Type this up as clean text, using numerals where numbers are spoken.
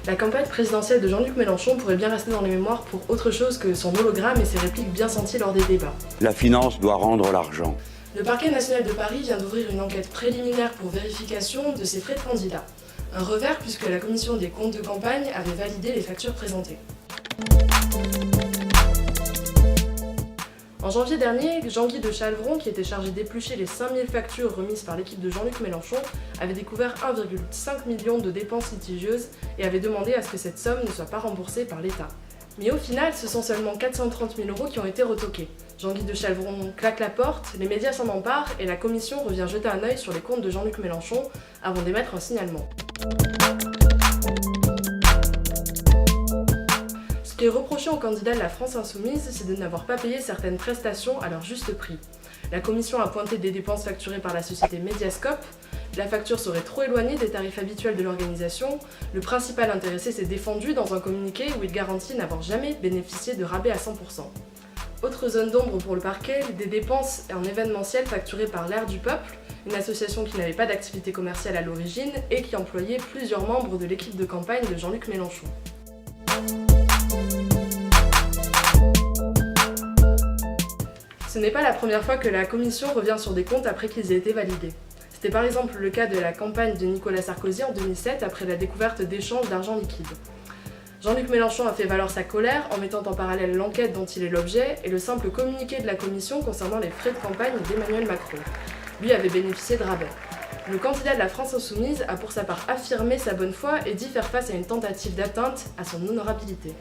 La campagne présidentielle de Jean-Luc Mélenchon pourrait bien rester dans les mémoires pour autre chose que son hologramme et ses répliques bien senties lors des débats. La finance doit rendre l'argent. Le parquet national de Paris vient d'ouvrir une enquête préliminaire pour vérification de ses frais de candidat. Un revers puisque la commission des comptes de campagne avait validé les factures présentées. En janvier dernier, Jean-Guy de Chalvron, qui était chargé d'éplucher les 5000 factures remises par l'équipe de Jean-Luc Mélenchon, avait découvert 1,5 million de dépenses litigieuses et avait demandé à ce que cette somme ne soit pas remboursée par l'État. Mais au final, ce sont seulement 430 000 € qui ont été retoqués. Jean-Guy de Chalvron claque la porte, les médias s'en emparent et la commission revient jeter un œil sur les comptes de Jean-Luc Mélenchon avant d'émettre un signalement. Ce qui est reproché aux candidats de la France Insoumise, c'est de n'avoir pas payé certaines prestations à leur juste prix. La commission a pointé des dépenses facturées par la société Mediascope, la facture serait trop éloignée des tarifs habituels de l'organisation, le principal intéressé s'est défendu dans un communiqué où il garantit n'avoir jamais bénéficié de rabais à 100%. Autre zone d'ombre pour le parquet, des dépenses en événementiel facturées par l'Air du Peuple, une association qui n'avait pas d'activité commerciale à l'origine et qui employait plusieurs membres de l'équipe de campagne de Jean-Luc Mélenchon. Ce n'est pas la première fois que la commission revient sur des comptes après qu'ils aient été validés. C'était par exemple le cas de la campagne de Nicolas Sarkozy en 2007 après la découverte d'échanges d'argent liquide. Jean-Luc Mélenchon a fait valoir sa colère en mettant en parallèle l'enquête dont il est l'objet et le simple communiqué de la commission concernant les frais de campagne d'Emmanuel Macron. Lui avait bénéficié de rabais. Le candidat de la France Insoumise a pour sa part affirmé sa bonne foi et dit faire face à une tentative d'atteinte à son honorabilité.